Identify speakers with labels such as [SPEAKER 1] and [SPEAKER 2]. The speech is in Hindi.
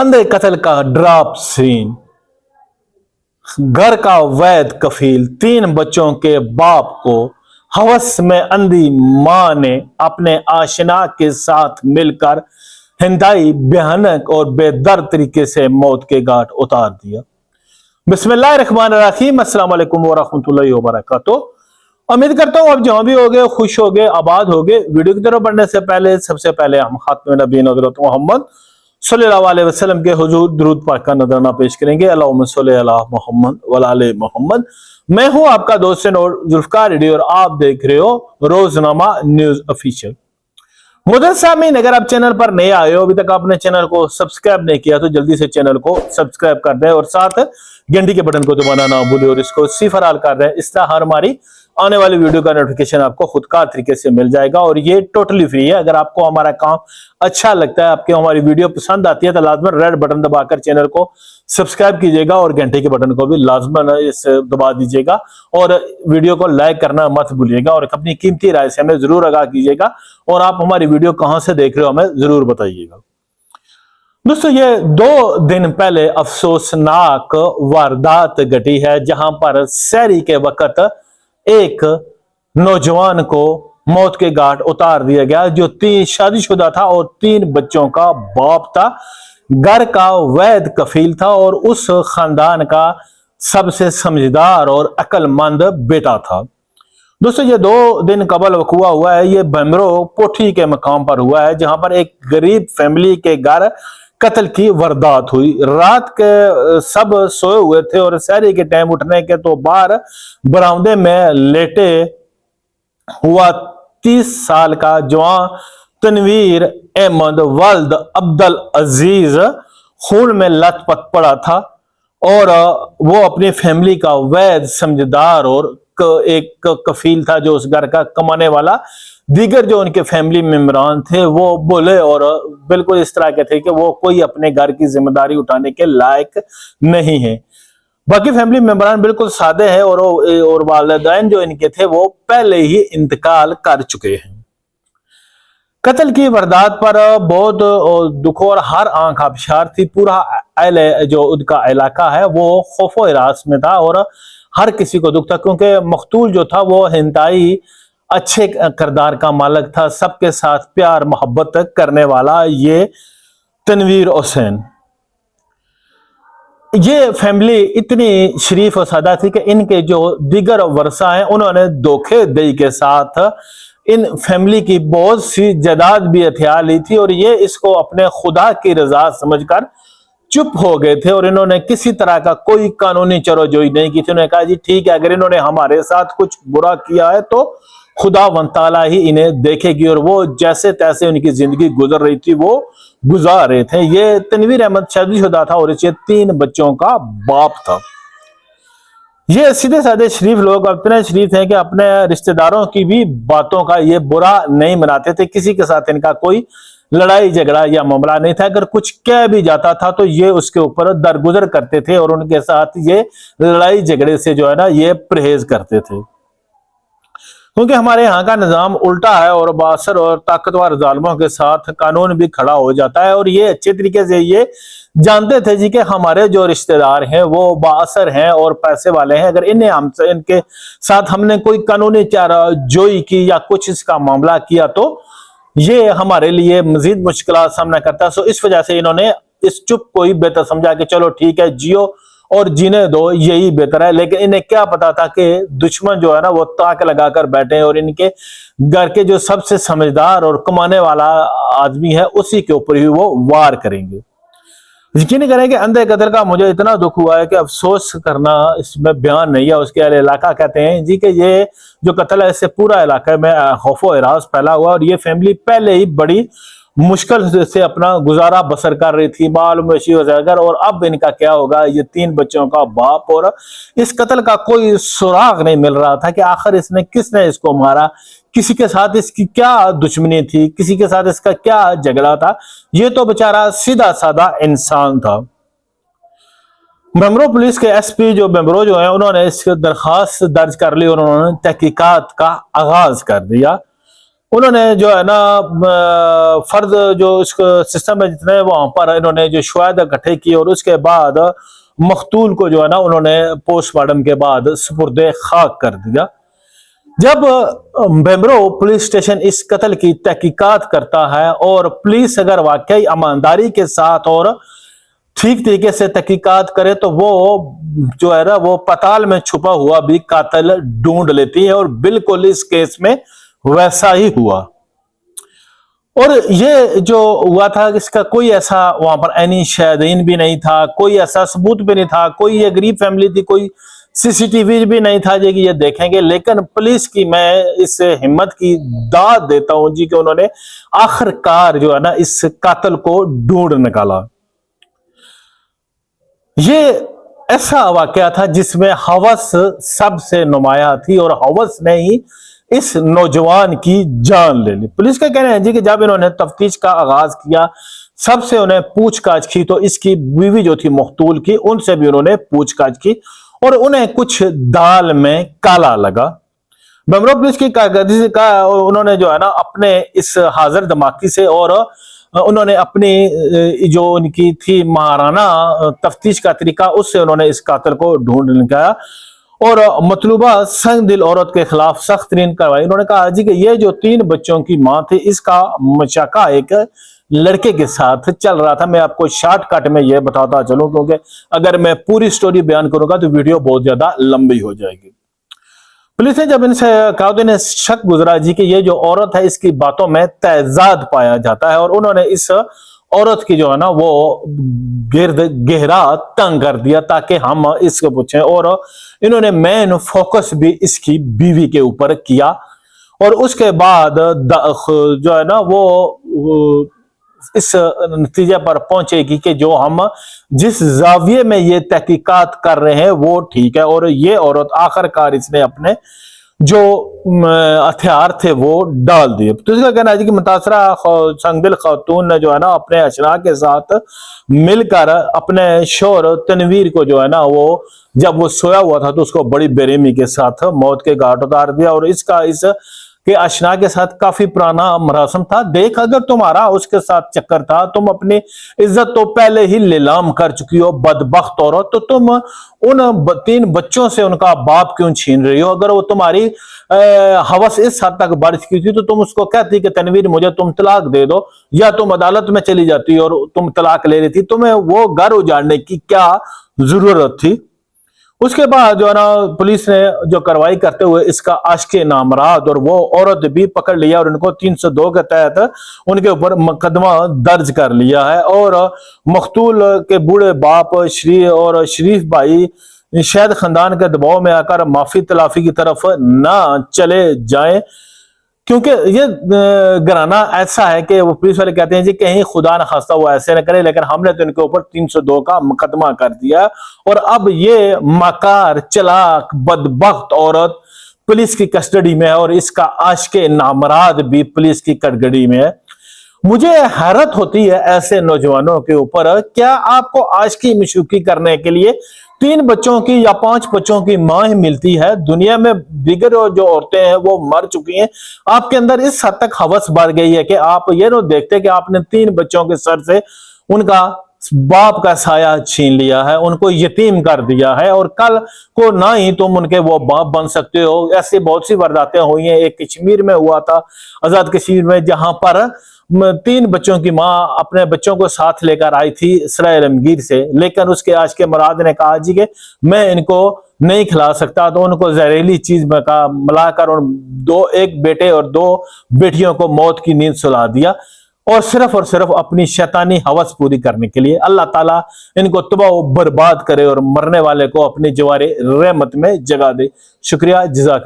[SPEAKER 1] अंधे कत्ल का ड्राप सीन। घर का वैद कफील, 3 बच्चों के बाप को हवस में अंधी मां ने अपने आशना के साथ मिलकर हिंदाई भयानक और बेदर्द तरीके से मौत के घाट उतार दिया। बिस्मिल्लाहिर्रहमानिर्रहीम, अस्सलाम वालेकुम वरहमतुल्लाहि वबरकातुहू। उम्मीद करता हूँ आप जहां भी होगे खुश होगे, आबाद होगे। वीडियो की तरफ बढ़ने से पहले सबसे पहले हम खातमे नबी हज़रत मोहम्मद सल्लल्लाहु अलैहि वसल्लम के हुजूर दुरूद पाक का नजराना पेश करेंगे। अल्लाहुम्मा सल्लि अला मोहम्मद व आले मोहम्मद। मैं हूं आपका दोस्त और जुल्फकार रेडी और आप देख रहे हो रोजनामा न्यूज ऑफिशियल। मुदर सामीन, अगर आप चैनल पर नए आए हो, अभी तक आपने चैनल को सब्सक्राइब नहीं किया तो जल्दी से चैनल को सब्सक्राइब कर दें और साथ घंटी के बटन को दबाना ना भूलें और इसको सिफर कर दें। इस तरह हर हमारी आने वाली वीडियो का नोटिफिकेशन आपको खुदकार तरीके से मिल जाएगा और ये टोटली फ्री है। अगर आपको हमारा काम अच्छा लगता है, आपको हमारी वीडियो पसंद आती है तो लाजमन रेड बटन दबाकर चैनल को सब्सक्राइब कीजिएगा और घंटे के बटन को भी लाजमन इस दबा दीजिएगा और वीडियो को लाइक करना मत भूलिएगा और अपनी कीमती राय से हमें जरूर आगाह कीजिएगा और आप हमारी वीडियो कहां से देख रहे हो हमें जरूर बताइएगा। दोस्तों, ये 2 दिन पहले अफसोसनाक वारदात घटी है जहां पर सहरी के वक्त एक नौजवान को मौत के घाट उतार दिया गया जो 3 शादीशुदा था और 3 बच्चों का बाप था। घर का वैद कफील था और उस खानदान का सबसे समझदार और अक्लमंद बेटा था। दोस्तों, ये 2 दिन कबल वकुआ हुआ है। ये बमरो पोठी के मकाम पर हुआ है जहां पर एक गरीब फैमिली के घर कत्ल की वारदात हुई। रात के सब सोए हुए थे और सहरी के टाइम उठने के तो बाहर बरामदे में लेटे हुआ 30 साल का जवान तनवीर अहमद वल्द अब्दुल अजीज खून में लथपथ पड़ा था और वो अपनी फैमिली का वैद समझदार और एक कफील था जो उस घर का कमाने वाला। दीगर जो उनके फैमिली मेंबरान थे वो बोले और बिल्कुल इस तरह के थे कि वो कोई अपने घर की जिम्मेदारी उठाने के लायक नहीं है। बाकी फैमिली मेंबरान बिल्कुल सादे हैं और वालिदैन जो इनके थे वो पहले ही इंतकाल कर चुके हैं। कत्ल की वारदात पर बहुत दुख और हर आंख आबशार थी। पूरा जो उनका इलाका है वो खौफो हिरास में था और हर किसी को दुख था क्योंकि मकतूल जो था वो हिंदाई अच्छे किरदार का मालिक था, सबके साथ प्यार मोहब्बत करने वाला ये तनवीर हुसैन। ये फैमिली इतनी शरीफ और सादा थी कि इनके जो दीगर वर्षा हैं उन्होंने धोखेधड़ी के साथ इन फैमिली की बहुत सी जायदाद भी हथिया ली थी और ये इसको अपने खुदा की रजा समझकर चुप हो गए थे और इन्होंने किसी तरह का कोई कानूनी चरोजोई नहीं की थी। उन्होंने कहा जी ठीक है, अगर इन्होंने हमारे साथ कुछ बुरा किया है तो खुदा वन ताला ही इन्हें देखेगी और वो जैसे तैसे उनकी जिंदगी गुजर रही थी वो गुजार रहे थे। ये तनवीर अहमद शादीशुदा था और इसे 3 बच्चों का बाप था। ये सीधे साधे शरीफ लोग इतने शरीफ हैं कि अपने रिश्तेदारों की भी बातों का ये बुरा नहीं मनाते थे। किसी के साथ इनका कोई लड़ाई झगड़ा या मामला नहीं था। अगर कुछ कह भी जाता था तो ये उसके ऊपर दरगुजर करते थे और उनके साथ ये लड़ाई झगड़े से जो है ना ये परहेज करते थे क्योंकि हमारे यहाँ का निजाम उल्टा है और बासर और ताकतवर जालिमों के साथ कानून भी खड़ा हो जाता है और ये अच्छे तरीके से ये जानते थे जी कि हमारे जो रिश्तेदार हैं वो बासर हैं और पैसे वाले हैं। अगर हमसे इनके साथ हमने कोई कानूनी चाराजोई की या कुछ इसका मामला किया तो ये हमारे लिए मजीद मुश्किल का सामना करता है। सो इस वजह से इन्होंने इस चुप को ही बेहतर समझा कि चलो ठीक है, जियो और जीने दो, यही बेहतर है। लेकिन इन्हें क्या पता था कि दुश्मन जो है ना वो ताक लगाकर बैठे हैं और इनके घर के जो सबसे समझदार और कमाने वाला आदमी है उसी के ऊपर ही वो वार करेंगे। यकीन करें कि अंधे कत्ल का मुझे इतना दुख हुआ है कि अफसोस करना इसमें बयान नहीं है। उसके इलाका कहते हैं जी कि ये जो कत्ल है इससे पूरा इलाके में खौफो हिरास फैला हुआ और ये फैमिली पहले ही बड़ी मुश्किल से अपना गुजारा बसर कर रही थी, बाल मवेशी वगैरह, और अब इनका क्या होगा। ये 3 बच्चों का बाप और इस कत्ल का कोई सुराग नहीं मिल रहा था कि आखिर इसने किसने इसको मारा, किसी के साथ इसकी क्या दुश्मनी थी, किसी के साथ इसका क्या झगड़ा था। ये तो बेचारा सीधा साधा इंसान था। बमरो पुलिस के एसपी जो बमरो जो है उन्होंने इसकी दरखास्त दर्ज कर ली और उन्होंने तहकीकात का आगाज कर दिया। उन्होंने जो है ना फर्द जो इस सिस्टम में जितने वहां पर इन्होंने जो शवाहद इकट्ठे किए और उसके बाद मकतूल को जो है ना उन्होंने पोस्टमार्टम के बाद सुपुर्द खाक कर दिया। जब बेमरो पुलिस स्टेशन इस कत्ल की तहकीकात करता है और पुलिस अगर वाकई ईमानदारी के साथ और ठीक तरीके से तहकीकात करे तो वो जो है ना वो पताल में छुपा हुआ भी कातिल ढूंढ लेती है, और बिल्कुल इस केस में वैसा ही हुआ। और ये जो हुआ था इसका कोई ऐसा वहां पर एनी शाहिदीन भी नहीं था, कोई ऐसा सबूत भी नहीं था, कोई ये गरीब फैमिली थी, कोई सीसीटीवी भी नहीं था जी कि ये देखेंगे। लेकिन पुलिस की मैं इस हिम्मत की दाद देता हूं जी कि उन्होंने आखिरकार जो है ना इस कातिल को ढूंढ निकाला। ये ऐसा वाकया था जिसमें हवस सबसे नुमाया थी और हवस ने ही इस नौजवान की जान ले ली। पुलिस का कहना है जी कि जब इन्होंने तफ्तीश का आगाज किया, सबसे उन्हें पूछताछ की, तो इसकी बीवी जो थी मकतूल की, उनसे भी उन्होंने पूछताछ की और उन्हें कुछ दाल में काला लगा। बेमरो पुलिस की कारकर्दगी का उन्होंने जो है ना अपने इस हाजिर दिमागी से और उन्होंने अपनी जो उनकी थी महाराना तफ्तीश का तरीका, उससे उन्होंने इस कातिल को ढूंढ निकाला और मतलूबा संग दिल औरत के खिलाफ सख्त तरीन कार्रवाई। उन्होंने कहा जी कि ये जो 3 बच्चों की मां थी, इसका मशाका एक लड़के के साथ चल रहा था। मैं आपको शॉर्टकट में ये बताता चलूं, क्योंकि अगर मैं पूरी स्टोरी बयान करूंगा तो वीडियो बहुत ज्यादा लंबी हो जाएगी। पुलिस ने जब इनसे कहा तो इन्हें शक गुजरा जी कि ये जो औरत है इसकी बातों में तेजाब पाया जाता है, और उन्होंने इस औरत की जो है ना वो गिर्द गहरा तंग कर दिया ताकि हम इसको पूछें, और इन्होंने मेन फोकस भी इसकी बीवी के ऊपर किया। और उसके बाद जो है ना वो इस नतीजे पर पहुंचेगी कि जो हम जिस जाविये में ये तहकीकात कर रहे हैं वो ठीक है, और ये औरत आखिरकार इसने अपने जो हथियार थे वो डाल दिए। तो इसका कहना है कि मुतासरा संगदिल खातून ने जो है ना अपने अशरा के साथ मिलकर अपने शोहर तनवीर को जो है ना वो जब वो सोया हुआ था तो उसको बड़ी बेरहमी के साथ मौत के घाट उतार दिया। और इसका इस के अशना के साथ काफी पुराना मरासम था। देख, अगर तुम्हारा उसके साथ चक्कर था, तुम अपनी इज्जत तो पहले ही नीलाम कर चुकी हो बदबख्त औरत, तो तुम उन 3 बच्चों से उनका बाप क्यों छीन रही हो? अगर वो तुम्हारी हवस इस हद तक बढ़ चुकी थी तो तुम उसको कहती कि तनवीर मुझे तुम तलाक दे दो, या तुम अदालत में चली जाती और तुम तलाक ले रही थी। तुम्हें वो घर उजाड़ने की क्या जरूरत थी? उसके बाद जो है ना पुलिस ने जो कार्रवाई करते हुए इसका आशिक नामराद और वो औरत भी पकड़ लिया और इनको 302 के तहत उनके ऊपर मुकदमा दर्ज कर लिया है। और मकतूल के बूढ़े बाप शरीफ भाई शायद खानदान के दबाव में आकर माफी तलाफी की तरफ ना चले जाएं, क्योंकि ये घराना ऐसा है कि वो पुलिस वाले कहते हैं जी कहीं खुदा न खास्ता वो ऐसे न करे, लेकिन हमने तो इनके ऊपर 302 का मुकदमा कर दिया और अब ये मकार चलाक बदबख्त औरत पुलिस की कस्टडी में है और इसका आशिक नामराद भी पुलिस की कटघड़ी में है। मुझे हैरत होती है ऐसे नौजवानों के ऊपर। क्या आपको आशिकी मशूकी करने के लिए 3 बच्चों की या 5 बच्चों की मां ही मिलती है? दुनिया में दीगर जो औरतें हैं वो मर चुकी हैं, आपके अंदर इस हद तक हवस बढ़ गई है कि आप ये नहीं देखते कि आपने 3 बच्चों के सर से उनका बाप का साया छीन लिया है, उनको यतीम कर दिया है, और कल को ना ही तुम उनके वो बाप बन सकते हो। ऐसी बहुत सी वारदातें हुई हैं। एक कश्मीर में हुआ था, आजाद कश्मीर में, जहां पर 3 बच्चों की मां अपने बच्चों को साथ लेकर आई थी सराय रमगीर से, लेकिन उसके आशिक मुराद ने कहा जी कि मैं इनको नहीं खिला सकता, तो उनको जहरीली चीज मिलाकर एक बेटे और 2 बेटियों को मौत की नींद सुला दिया, और सिर्फ अपनी शैतानी हवस पूरी करने के लिए। अल्लाह ताला इनको तबाह बर्बाद करे और मरने वाले को अपनी जवारे रहमत में जगा दे। शुक्रिया, जज़ाकल्लाह।